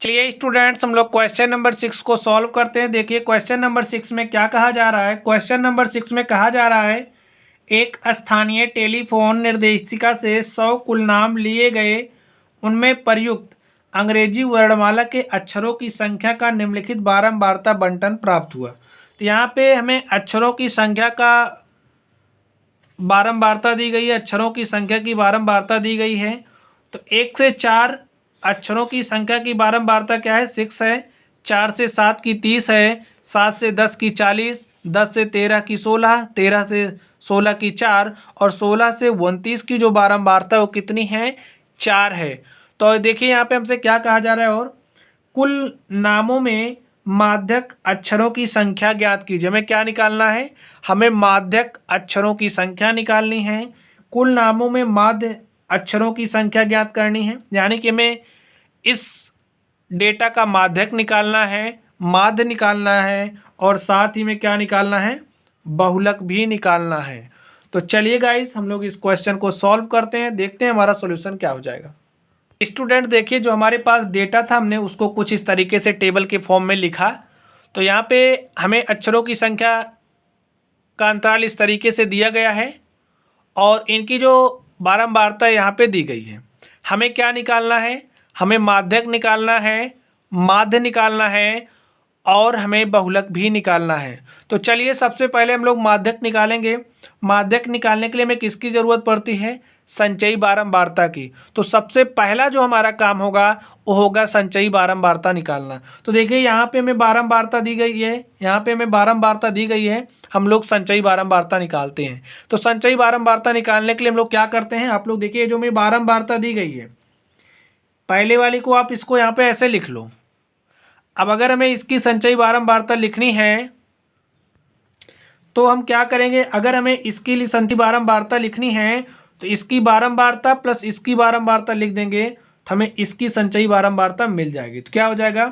चलिए स्टूडेंट्स, हम लोग क्वेश्चन नंबर 6 को सॉल्व करते हैं। देखिए क्वेश्चन नंबर 6 में क्या कहा जा रहा है। क्वेश्चन नंबर 6 में कहा जा रहा है, एक स्थानीय टेलीफोन निर्देशिका से 100 कुल नाम लिए गए, उनमें प्रयुक्त अंग्रेजी वर्णमाला के अक्षरों की संख्या का निम्नलिखित बारंबारता बंटन प्राप्त हुआ। तो यहाँ पे हमें अक्षरों की संख्या का बारंबारता दी गई है, अक्षरों की संख्या की बारंबारता दी गई है। तो 1 से 4 अक्षरों की संख्या की बारंबारता क्या है, 6 है। 4 से 7 की 30 है। 7 से 10 की 40, 10 से 13 की 16, 13 से 16 की 4 और 16 से 29 की जो बारंबारता वो कितनी है, 4 है। तो देखिए यहाँ पे हमसे क्या कहा जा रहा है, और कुल नामों में माध्यक अक्षरों की संख्या ज्ञात कीजिए। हमें क्या निकालना है, हमें माध्यक अक्षरों की संख्या निकालनी है। कुल नामों में माध्य अक्षरों की संख्या ज्ञात करनी है, यानी कि हमें इस डेटा का माध्यक निकालना है, माध्य निकालना है और साथ ही में क्या निकालना है, बहुलक भी निकालना है। तो चलिए गाइस, हम लोग इस क्वेश्चन को सॉल्व करते हैं, देखते हैं हमारा सॉल्यूशन क्या हो जाएगा। स्टूडेंट देखिए, जो हमारे पास डेटा था हमने उसको कुछ इस तरीके से टेबल के फॉर्म में लिखा। तो यहाँ पे हमें अक्षरों की संख्या का अंतराल इस तरीके से दिया गया है और इनकी जो बारंबारता यहाँ पे दी गई है। हमें क्या निकालना है, हमें माध्यक निकालना है, माध्य निकालना है और हमें बहुलक भी निकालना है। तो चलिए सबसे पहले हम लोग माध्यक निकालेंगे। माध्यक निकालने के लिए हमें किसकी ज़रूरत पड़ती है, संचयी बारंबारता की। तो सबसे पहला जो हमारा काम होगा वो होगा संचयी बारंबारता निकालना। तो देखिए यहाँ पे हमें बारंबारता दी गई है, यहाँ पे हमें बारंबारता दी गई है, हम लोग संचयी बारंबारता निकालते हैं। तो संचयी बारंबारता निकालने के लिए हम लोग क्या करते हैं, आप लोग देखिए जो हमें बारंबारता दी गई है, पहले वाली को आप इसको यहाँ पे ऐसे लिख लो। अब अगर हमें इसकी संचयी बारंबारता लिखनी है तो हम क्या करेंगे, अगर हमें इसके लिए संचयी बारंबारता लिखनी है तो इसकी बारंबारता प्लस इसकी बारंबारता लिख देंगे तो हमें इसकी संचयी बारंबारता मिल जाएगी। तो क्या हो जाएगा,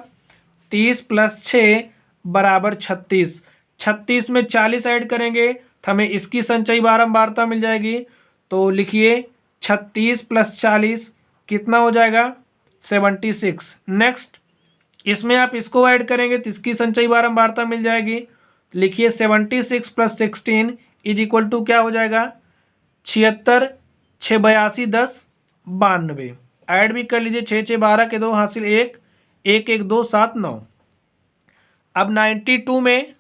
30 + 6 = 36। 36 में 40 ऐड करेंगे तो हमें इसकी संचयी बारंबारता मिल जाएगी। तो लिखिए 36 + 40 कितना हो जाएगा, 76। नेक्स्ट इसमें आप इसको ऐड करेंगे तो इसकी संचयी बारंबारता मिल जाएगी। लिखिए 76 + 16 = क्या हो जाएगा, 76, 6 82 10 92। ऐड भी कर लीजिए, 6 6 12 के 2 हासिल 1, 1 1 2 7 9। अब 92 में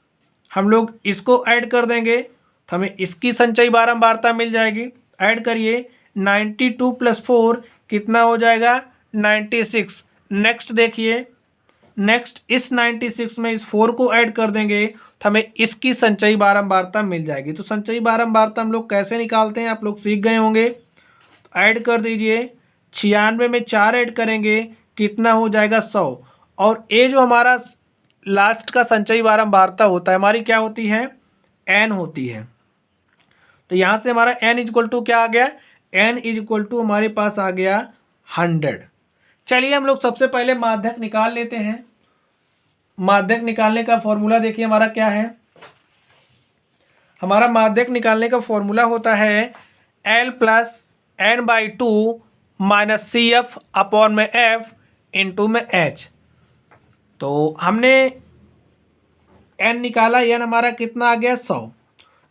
हम लोग इसको ऐड कर देंगे तो हमें इसकी संचयी बारंबारता मिल जाएगी। ऐड करिए, 92 + 4 कितना हो जाएगा, 96। नेक्स्ट देखिए, नेक्स्ट इस 96 में इस 4 को ऐड कर देंगे तो हमें इसकी संचयी बारंबारता मिल जाएगी। तो संचयी बारंबारता हम लोग कैसे निकालते हैं आप लोग सीख गए होंगे। तो ऐड कर दीजिए, 96 में 4 ऐड करेंगे कितना हो जाएगा, 100। और ये जो हमारा लास्ट का संचयी बारंबारता होता है हमारी क्या होती है, n होती है। तो यहाँ से हमारा n = क्या आ गया, n = हमारे पास आ गया 100। चलिए हम लोग सबसे पहले माध्यक निकाल लेते हैं। माध्यक निकालने का फॉर्मूला देखिए हमारा क्या है, हमारा माध्यक निकालने का फॉर्मूला होता है L + n/2 - CF/f × h। तो हमने n निकाला, n हमारा कितना आ गया, 100।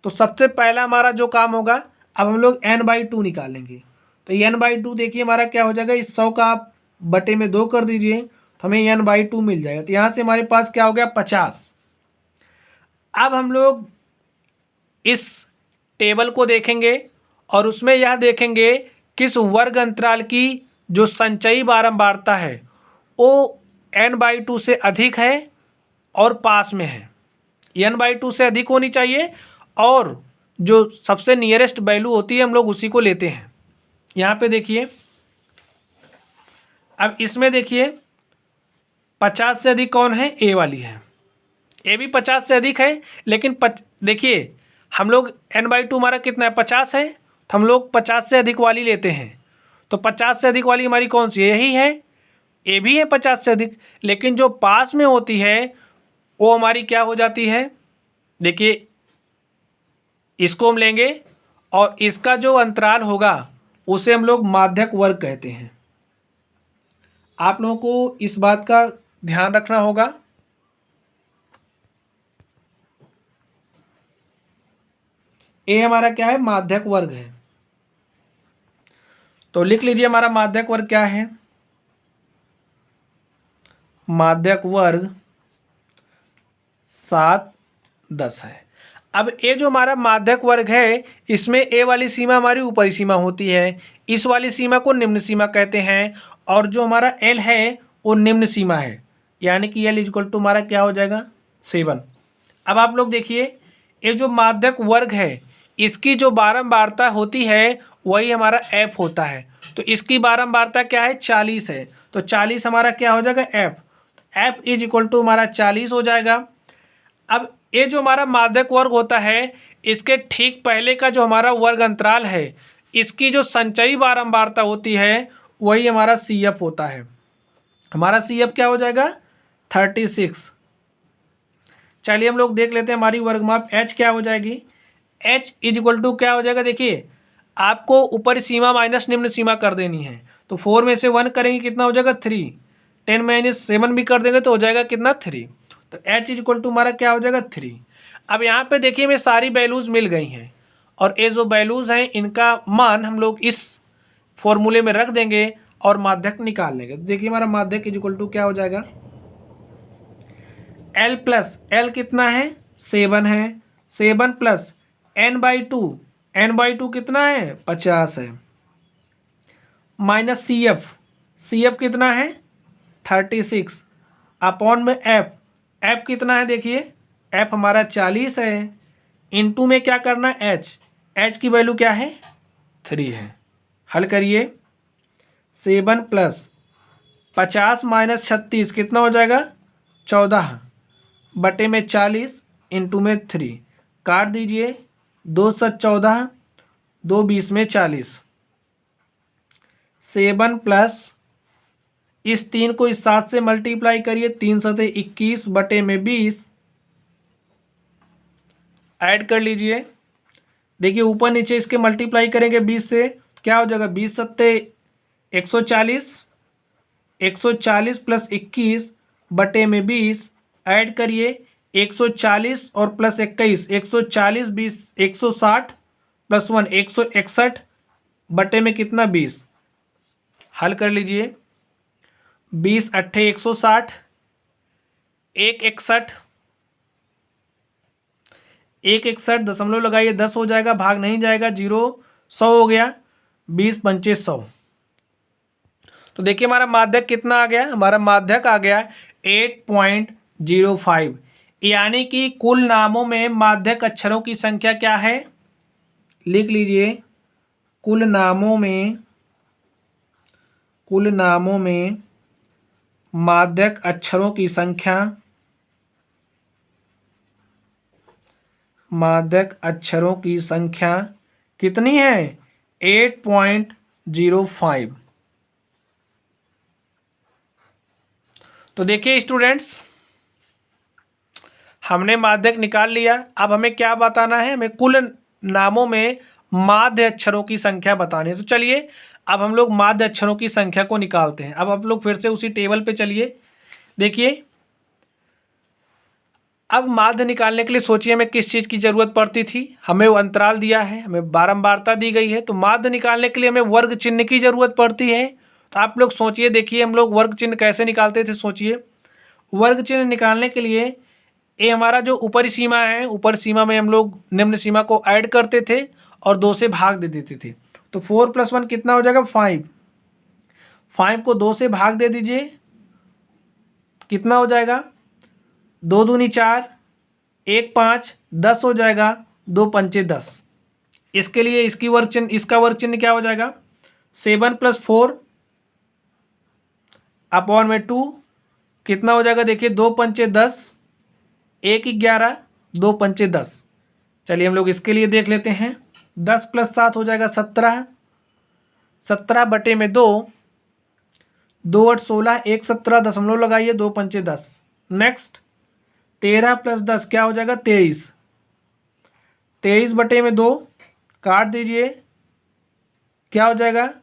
तो सबसे पहला हमारा जो काम होगा, अब हम लोग n/2 निकालेंगे। तो n/2 देखिए हमारा क्या हो जाएगा, इस 100 का आप बटे में 2 कर दीजिए तो हमें n/2 मिल जाएगा। तो यहाँ से हमारे पास क्या हो गया, 50। अब हम लोग इस टेबल को देखेंगे और उसमें यह देखेंगे किस वर्ग अंतराल की जो संचयी बारंबारता है वो n/2 से अधिक है और पास में है। n/2 से अधिक होनी चाहिए और जो सबसे नियरेस्ट वैल्यू होती है हम लोग उसी को लेते हैं। यहाँ पे देखिए, अब इसमें देखिए 50 से अधिक कौन है, ए वाली है। ए भी 50 से अधिक है, लेकिन देखिए हम लोग n/2 हमारा कितना है, 50 है, तो हम लोग 50 से अधिक वाली लेते हैं। तो 50 से अधिक वाली हमारी कौन सी है, यही है, ए भी है 50 से अधिक। लेकिन जो पास में होती है वो हमारी क्या हो जाती है, देखिए इसको हम लेंगे और इसका जो अंतराल होगा उसे हम लोग माध्यक वर्ग कहते हैं। आप लोगों को इस बात का ध्यान रखना होगा। ए हमारा क्या है, माध्यक वर्ग है। तो लिख लीजिए हमारा माध्यक वर्ग क्या है, माध्यक वर्ग 7 10 है। अब ये जो हमारा माध्यक वर्ग है, इसमें ए वाली सीमा हमारी ऊपरी सीमा होती है, इस वाली सीमा को निम्न सीमा कहते हैं, और जो हमारा एल है वो निम्न सीमा है, यानी कि एल इक्वल टू हमारा क्या हो जाएगा 7। अब आप लोग देखिए, ये जो माध्यक वर्ग है इसकी जो बारंबारता होती है वही हमारा एफ होता है। तो इसकी बारंबारता क्या है, 40 है। तो 40 हमारा क्या हो जाएगा, F. F is equal to हमारा 40 हो जाएगा। अब ये जो हमारा माध्यक वर्ग होता है, इसके ठीक पहले का जो हमारा वर्ग अंतराल है, इसकी जो संचयी बारंबारता होती है वही हमारा सी एफ होता है। हमारा सी एफ क्या हो जाएगा, 36। चलिए हम लोग देख लेते हैं हमारी वर्गमाप एच क्या हो जाएगी। एच इज इक्वल टू क्या हो जाएगा, देखिए आपको ऊपरी सीमा माइनस निम्न सीमा कर देनी है। तो 4 में से 1 करेंगे कितना हो जाएगा 3, 10 माइनस 7 भी कर देंगे तो हो जाएगा कितना 3। तो एच इज इक्वल टू हमारा क्या हो जाएगा 3। अब यहाँ पे देखिए हमें सारी वैल्यूज़ मिल गई हैं, और ये जो वैल्यूज़ हैं इनका मान हम लोग इस फॉर्मूले में रख देंगे और माध्यक निकाल लेंगे। तो देखिए हमारा माध्यक इज इक्वल टू क्या हो जाएगा, एल प्लस एल कितना है 7 है, 7 प्लस n/2, n/2 कितना है 50 है, माइनस सी एफ कितना है 36, अपॉन में एफ, एफ कितना है देखिए एफ हमारा 40 है, इनटू में क्या करना है एच, एच की वैल्यू क्या है 3 है। हल करिए, 7 प्लस 50 माइनस 36 कितना हो जाएगा 14 बटे में 40 इंटू में 3, काट दीजिए 2 7 14, 2 20 में 40, 7 प्लस इस 3 को इस 7 से मल्टीप्लाई करिए, 3 सते 21 बटे में 20, ऐड कर लीजिए। देखिए ऊपर नीचे इसके मल्टीप्लाई करेंगे 20 से, क्या हो जाएगा 20 सत्ते 140, 140 प्लस 21 बटे में 20, ऐड करिए 140 और प्लस 21, 140 20 160 प्लस 1 161 बटे में कितना 20, हल कर लीजिए 20 अट्ठे 160, 161, 161 दशमलव लगाइए 10 हो जाएगा, भाग नहीं जाएगा 0, 100 हो गया, 20 पंचे 100। तो देखिए हमारा माध्यक कितना आ गया, हमारा माध्यक आ गया 8.05, यानी कि कुल नामों में माध्यक अक्षरों की संख्या क्या है, लिख लीजिए कुल नामों में माध्यक अक्षरों की संख्या, माध्यक अक्षरों की संख्या कितनी है 8.05। तो देखिए स्टूडेंट्स, हमने माध्यक निकाल लिया। अब हमें क्या बताना है, हमें कुल नामों में माध्य अक्षरों की संख्या बतानी है। तो चलिए अब हम लोग माध्य अक्षरों की संख्या को निकालते हैं। अब आप लोग फिर से उसी टेबल पे चलिए, देखिए अब माध्य निकालने के लिए सोचिए हमें किस चीज़ की ज़रूरत पड़ती थी, हमें वो अंतराल दिया है, हमें बारंबारता दी गई है, तो माध्य निकालने के लिए हमें वर्ग चिन्ह की ज़रूरत पड़ती है। तो आप लोग सोचिए, देखिए हम लोग वर्ग चिन्ह कैसे निकालते थे, सोचिए वर्ग चिन्ह निकालने के लिए ये हमारा जो ऊपरी सीमा है, ऊपर सीमा में हम लोग निम्न सीमा को ऐड करते थे और 2 से भाग दे देते थे। तो 4 + 1 कितना हो जाएगा 5, 5 को 2 से भाग दे दीजिए, कितना हो जाएगा 2 दूनी 4, 1 5 10 हो जाएगा, 2 पंचे 10। इसके लिए इसका वर्ग चिन्ह क्या हो जाएगा 7 + 4 अपॉन में 2, कितना हो जाएगा देखिए 2 पंचे 10, 1 11, 2 पंचे 10। चलिए हम लोग इसके लिए देख लेते हैं, 10 + 7 हो जाएगा 17, 17 बटे में 2, 2 8 16, 1 17 दशमलव लगाइए, 2 पंचे 10। नेक्स्ट 13 + 10 क्या हो जाएगा 23, 23 बटे में 2, काट दीजिए, क्या हो जाएगा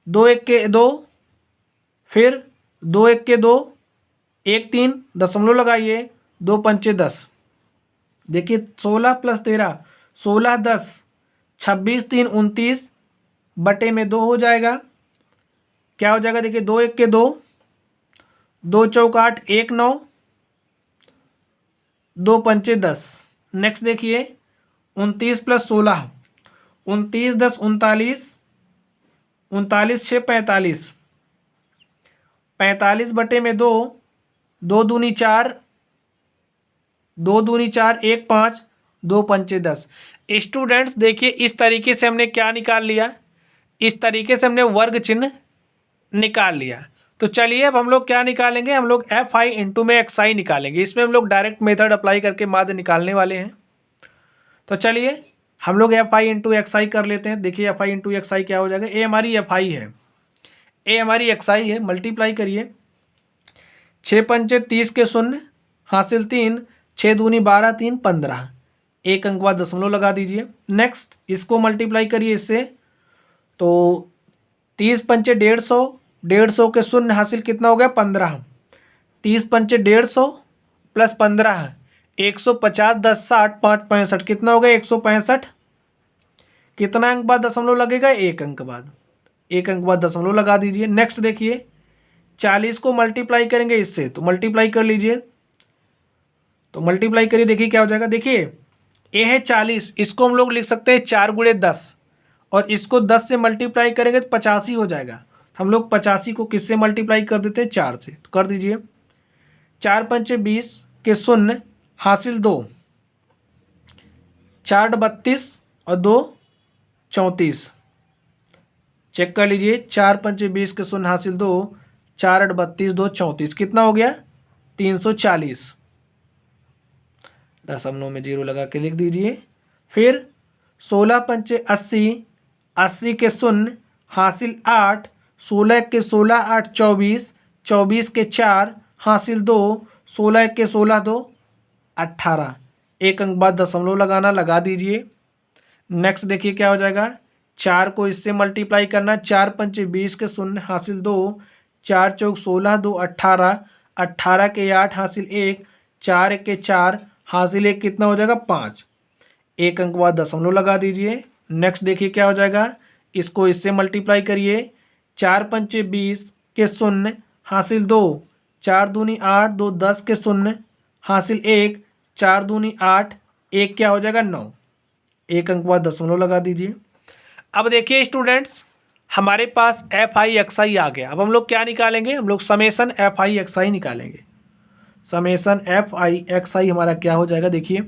2 1 के 2, फिर 2 1 के 2, 1 3 दशमलव लगाइए, 2 पंचे 10। देखिए 16 + 13 16 10 26 3 29 बटे में 2 हो जाएगा। क्या हो जाएगा देखिए 2 1 के 2, 2 चौक 8 1 9, 2 पंचे 10। नेक्स्ट देखिए 29 + 16 29 10 39 39 6 45 45 बटे में 2, 2 दूनी 4 2 दूनी 4 1 5, 2 पंचे 10। स्टूडेंट्स देखिए इस तरीके से हमने क्या निकाल लिया, इस तरीके से हमने वर्ग चिन्ह निकाल लिया। तो चलिए अब हम लोग क्या निकालेंगे, हम लोग एफ आई इंटू में एक्स आई निकालेंगे। इसमें हम लोग डायरेक्ट मेथड अप्लाई करके माध्य निकालने वाले हैं। तो चलिए हम लोग एफ आई इंटू एक्स आई कर लेते हैं। देखिए एफ आई इंटू एक्स आई क्या हो जाएगा, ए हमारी एफ आई है, ए हमारी एक्स आई है, मल्टीप्लाई करिए 6 पंचे 30 के 0 हासिल 3, 6 दूनी 12 3 15, एक अंक बाद दशमलव लगा दीजिए। नेक्स्ट इसको मल्टीप्लाई करिए इससे, तो 30 पंचे 150, 150 के 0 हासिल कितना हो गया 15, 30 पंचे 150 + 15 150, 10 60 5 65 कितना हो गया 165। कितना अंक बाद दशमलव लगेगा, एक अंक बाद, एक अंक बाद दशमलव लगा दीजिए। नेक्स्ट देखिए 40 को मल्टीप्लाई करेंगे इससे, तो मल्टीप्लाई कर लीजिए, तो मल्टीप्लाई करिए देखिए क्या हो जाएगा। देखिए ए है 40, इसको हम लोग लिख सकते हैं 4 × 10 और इसको 10 से मल्टीप्लाई करेंगे तो 85 हो जाएगा। हम लोग 85 को किससे मल्टीप्लाई कर देते हैं, 4 से, तो कर दीजिए 4 पंचे 20 के 0 हासिल 2, 4 32 और 2 34। चेक कर लीजिए 4 पंचे 20 के 0 हासिल 2, 4 8 32 2 34 कितना हो गया 340। दशमलव में 0 लगा के लिख दीजिए। फिर 16 पंचे 80, 80 के 0 हासिल 8, 16 के 16 8 24, 24 के 4 हासिल 2, 16 के 16 2 18, एक अंक बाद दशमलव लगाना, लगा दीजिए। नेक्स्ट देखिए क्या हो जाएगा, 4 को इससे मल्टीप्लाई करना, 4 पंचे 20 के 0 हासिल 2, 4 चौक 16 2 18, 18 के 8 हासिल 1, 4 1 के 4 हासिल 1 कितना हो जाएगा 5, एक अंक बाद दशमलव लगा दीजिए। नेक्स्ट देखिए क्या हो जाएगा, इसको इससे मल्टीप्लाई करिए, 4 पंचे 20 के 0 हासिल 2, 4 दूनी 8 2 10 के 0 हासिल 1, 4 दूनी 8 1 क्या हो जाएगा 9, एक अंक बाद दशमलव लगा दीजिए। अब देखिए स्टूडेंट्स हमारे पास एफ आई एक्स आई आ गया। अब हम लोग क्या निकालेंगे, हम लोग समेसन एफ आई एक्स आई निकालेंगे। समेसन एफ आई एक्स आई हमारा क्या हो जाएगा, देखिए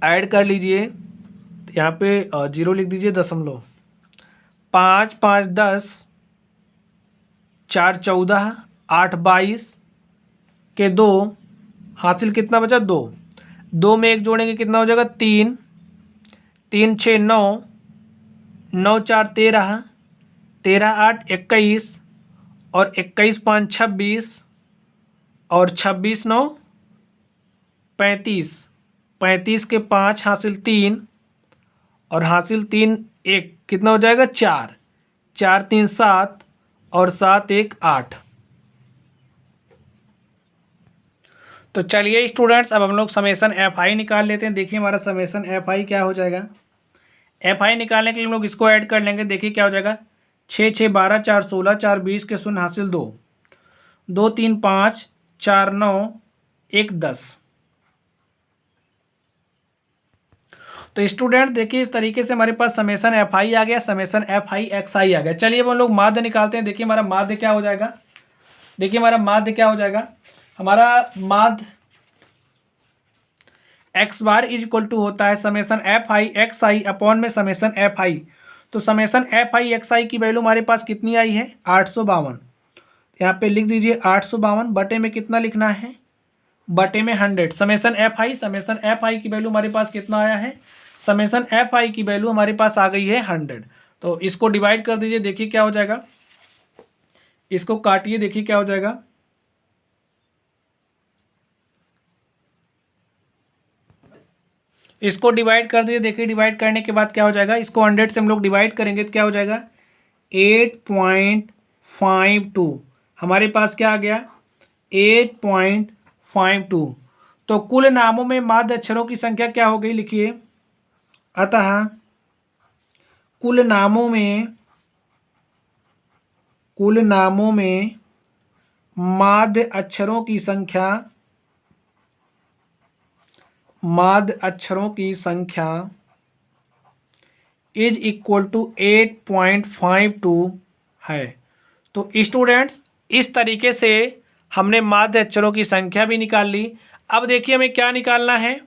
ऐड कर लीजिए, यहाँ पे 0 लिख दीजिए, दशमलव 5 5 10, 4 14, 8 22 के 2 हासिल कितना बचा 2, 2 में 1 जोड़ेंगे कितना हो जाएगा 3, 3 6 9, 9 4 13, 13 8 21 और 21 5 26 और 26 9 35, 35 के 5 हासिल 3 और हासिल 3 1 कितना हो जाएगा 4, 4 3 7 और 7 1 8। तो चलिए स्टूडेंट्स अब हम लोग समेसन एफ आई निकाल लेते हैं। देखिए हमारा समेसन एफ आई क्या हो जाएगा, एफ आई निकालने के लिए हम लोग इसको ऐड कर लेंगे। देखिए क्या हो जाएगा 6 6 12 4 16, 4 20 के 0 हासिल 2, 2 3 5 4 9 1 10। तो स्टूडेंट देखिए इस तरीके से हमारे पास समेसन एफ आई आ गया, समेसन एफ आई एक्स आई आ गया। चलिए अब हम लोग माध्य निकालते हैं। देखिए हमारा माध्य क्या हो जाएगा, देखिए हमारा माध्य क्या हो जाएगा, हमारा माध्य X bar is equal to होता है summation F I X I upon में समेसन एफ आई। तो summation F I X I की वैल्यू हमारे पास कितनी आई है 852। यहाँ पे लिख दीजिए 852 बटे में कितना लिखना है, बटे में 100। समेसन एफ आई की वैल्यू हमारे पास कितना आया है, समेसन एफ आई की वैल्यू हमारे पास आ गई है 100। तो इसको डिवाइड कर दीजिए, देखिए क्या हो जाएगा, इसको काटिए देखिए क्या हो जाएगा, इसको डिवाइड कर दीजिए। देखिए डिवाइड करने के बाद क्या हो जाएगा, इसको 100 से हम लोग डिवाइड करेंगे तो क्या हो जाएगा 8.52 हमारे पास क्या आ गया 8.52। तो कुल नामों में माध्य अक्षरों की संख्या क्या हो गई लिखिए। अतः कुल नामों में माध्य अक्षरों की संख्या इज इक्वल टू 8.52 है। तो स्टूडेंट्स इस तरीके से हमने माध्य अक्षरों की संख्या भी निकाल ली। अब देखिए हमें क्या निकालना है।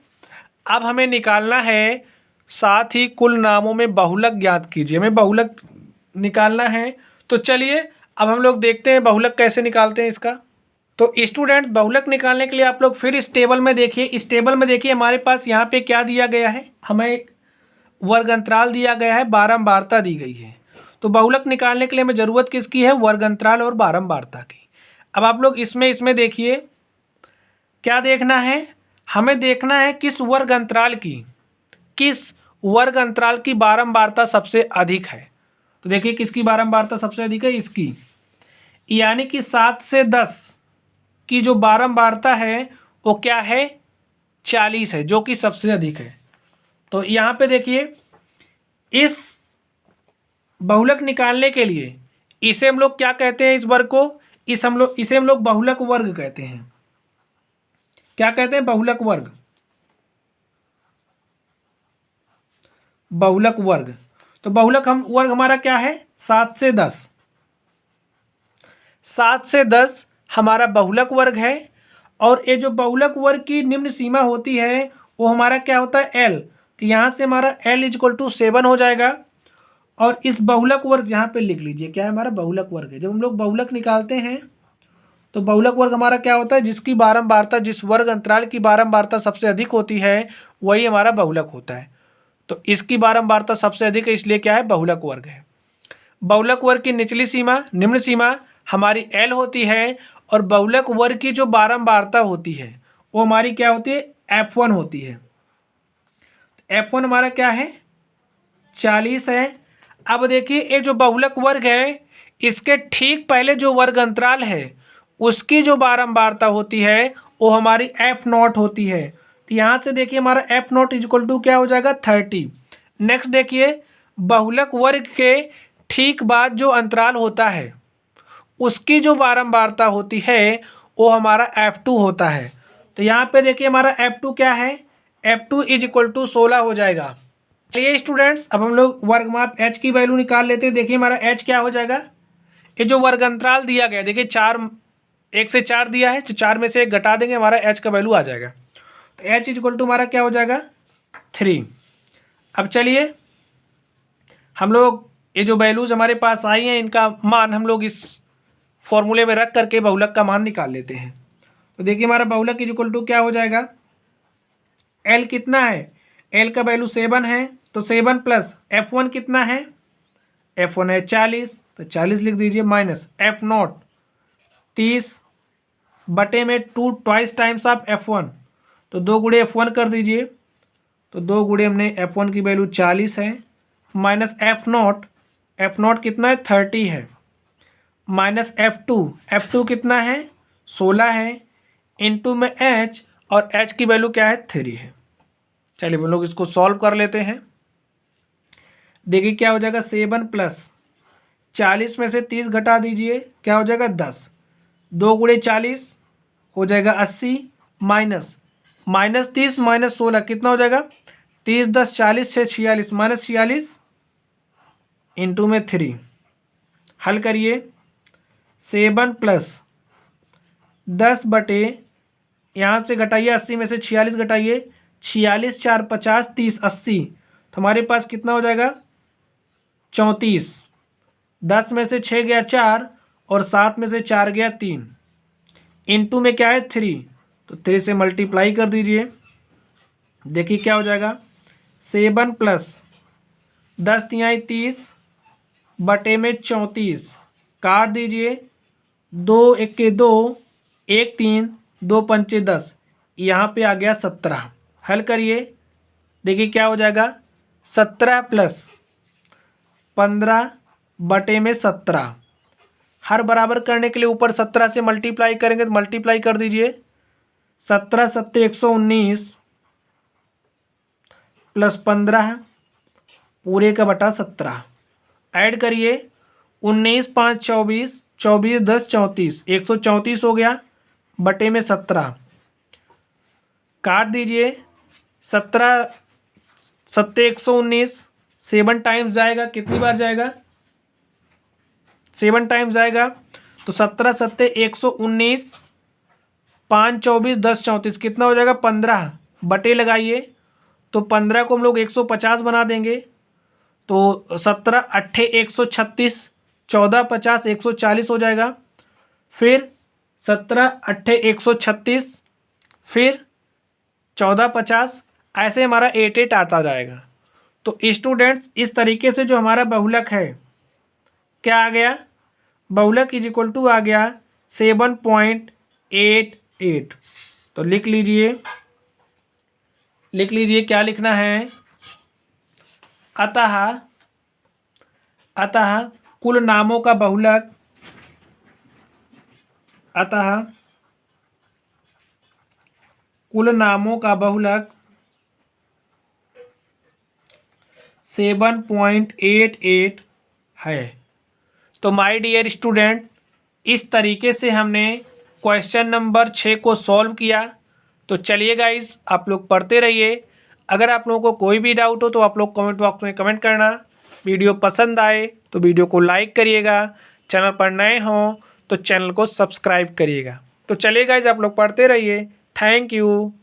अब हमें निकालना है साथ ही कुल नामों में बहुलक ज्ञात कीजिए। हमें बहुलक निकालना है। तो चलिए अब हम लोग देखते हैं बहुलक कैसे निकालते हैं इसका। तो स्टूडेंट बहुलक निकालने के लिए आप लोग फिर इस टेबल में देखिए। इस टेबल में देखिए हमारे पास यहाँ पे क्या दिया गया है, हमें एक वर्ग अंतराल दिया गया है, बारंबारता दी गई है। तो बहुलक निकालने के लिए हमें ज़रूरत किसकी है, वर्ग अंतराल और बारंबारता की। अब आप लोग इसमें देखिए क्या देखना है, हमें देखना है किस वर्ग अंतराल की बारंबारता सबसे अधिक है। तो देखिए किसकी बारंबारता सबसे अधिक है, इसकी, यानी कि 7 से 10 की जो बारंबारता है वो क्या है 40 है, जो कि सबसे अधिक है। तो यहाँ पे देखिए इस बहुलक निकालने के लिए इसे हम लोग क्या कहते हैं, इस वर्ग को इसे हम लोग बहुलक वर्ग कहते हैं। क्या कहते हैं, बहुलक वर्ग। तो बहुलक वर्ग हमारा क्या है 7 से 10। 7 से 10 हमारा बहुलक वर्ग है। और ये जो बहुलक वर्ग की निम्न सीमा होती है वो हमारा क्या होता है L। तो यहाँ से हमारा L इक्वल टू 7 हो जाएगा। और इस बहुलक वर्ग यहाँ पे लिख लीजिए क्या है, हमारा बहुलक वर्ग है। जब हम लोग बहुलक निकालते हैं तो बहुलक वर्ग हमारा क्या होता है, जिसकी बारंबारता, जिस वर्ग अंतराल की बारंबारता सबसे अधिक होती है वही हमारा बहुलक होता है। तो इसकी बारंबारता सबसे अधिक है, इसलिए क्या है, बहुलक वर्ग है। बहुलक वर्ग की निम्न सीमा हमारी L होती है। और बहुलक वर्ग की जो बारंबारता होती है वो हमारी क्या होती है, F1 होती है। F1 हमारा क्या है 40 है। अब देखिए ये जो बहुलक वर्ग है इसके ठीक पहले जो वर्ग अंतराल है उसकी जो बारंबारता होती है वो हमारी F0 होती है। तो यहाँ से देखिए हमारा F0 इक्वल टू क्या हो जाएगा 30। नेक्स्ट देखिए बहुलक वर्ग के ठीक बाद जो अंतराल होता है उसकी जो बारंबारता होती है वो हमारा F2 होता है। तो यहाँ पे देखिए हमारा F2 क्या है, F2 इज इक्वल टू 16 हो जाएगा। चलिए स्टूडेंट्स अब हम लोग वर्गमाप H की वैल्यू निकाल लेते हैं। देखिए हमारा H क्या हो जाएगा, ये जो वर्ग अंतराल दिया गया देखिए 1 से 4 दिया है, तो 4 में से 1 घटा देंगे हमारा H का वैल्यू आ जाएगा। तो H इक्वल टू हमारा क्या हो जाएगा 3। अब चलिए हम लोग ये जो वैल्यूज हमारे पास आई हैं इनका मान हम लोग इस फॉर्मूले में रख करके बहुलक का मान निकाल लेते हैं। तो देखिए हमारा बहुलक इक्वल टू क्या हो जाएगा, L कितना है, L का वैल्यू 7 है। तो 7 प्लस F1 कितना है, F1 है 40, तो 40 लिख दीजिए, माइनस F0 30 बटे में 2 ट्वाइस टाइम्स ऑफ F1, तो 2 गुणे F1 कर दीजिए। तो 2 गुणे हमने F1 की वैल्यू 40 है, माइनस F0 कितना है 30 है, माइनस F2 कितना है 16 है, इनटू में H, और H की वैल्यू क्या है 3 है। चलिए हम लोग इसको सॉल्व कर लेते हैं। देखिए क्या हो जाएगा 7 प्लस 40 में से 30 घटा दीजिए, क्या हो जाएगा 10, 2 गुणे 40 हो जाएगा 80, माइनस 30 माइनस 16 कितना हो जाएगा 30 10 40 से 46, माइनस 46 इंटू में 3। हल करिए 7 प्लस 10 बटे, यहाँ से घटाइए 80 में से 46 घटाइए, 46 4 50 30 80, तो हमारे पास कितना हो जाएगा 34। 10 में से 6 गया 4 और 7 में से 4 गया 3, इनटू में क्या है 3, तो 3 से मल्टीप्लाई कर दीजिए। देखिए क्या हो जाएगा 7 प्लस 10 तिहाई 30 बटे में 34, काट दीजिए, 2 1 2 1 3 2 5 10, यहाँ पे आ गया 17। हल करिए, देखिए क्या हो जाएगा 17 प्लस 15 बटे में 17। हर बराबर करने के लिए ऊपर 17 से मल्टीप्लाई करेंगे तो मल्टीप्लाई कर दीजिए। 17 सत्ते 119 प्लस 15 पूरे का बटा 17 ऐड करिए। 19 5 24, 24 10 34, 134 हो गया बटे में 17 काट दीजिए। 17 सत्ते 119 7 टाइम्स जाएगा, कितनी बार जाएगा 7 टाइम्स जाएगा। तो 17 सत्ते 119 5 24 10 34 कितना हो जाएगा 15 बटे लगाइए। तो 15 को हम लोग 150 बना देंगे। तो 17 अट्ठे 136, 14 50 140 हो जाएगा। फिर 17 अट्ठे 136, फिर 14 50, ऐसे हमारा 88 आता जाएगा। तो स्टूडेंट्स इस तरीके से जो हमारा बहुलक है क्या आ गया, बहुलक इज इक्वल टू आ गया 7.88। तो लिख लीजिए क्या लिखना है, अतः कुल नामों का बहुलक, अतः कुल नामों का बहुलक 7.88 है। तो माय डियर स्टूडेंट इस तरीके से हमने क्वेश्चन नंबर 6 को सॉल्व किया। तो चलिए गाइस आप लोग पढ़ते रहिए। अगर आप लोगों को कोई भी डाउट हो तो आप लोग कमेंट बॉक्स में कमेंट करना। वीडियो पसंद आए तो वीडियो को लाइक करिएगा, चैनल पर नए हों तो चैनल को सब्सक्राइब करिएगा। तो चलिए गाइस आप लोग पढ़ते रहिए। Thank you.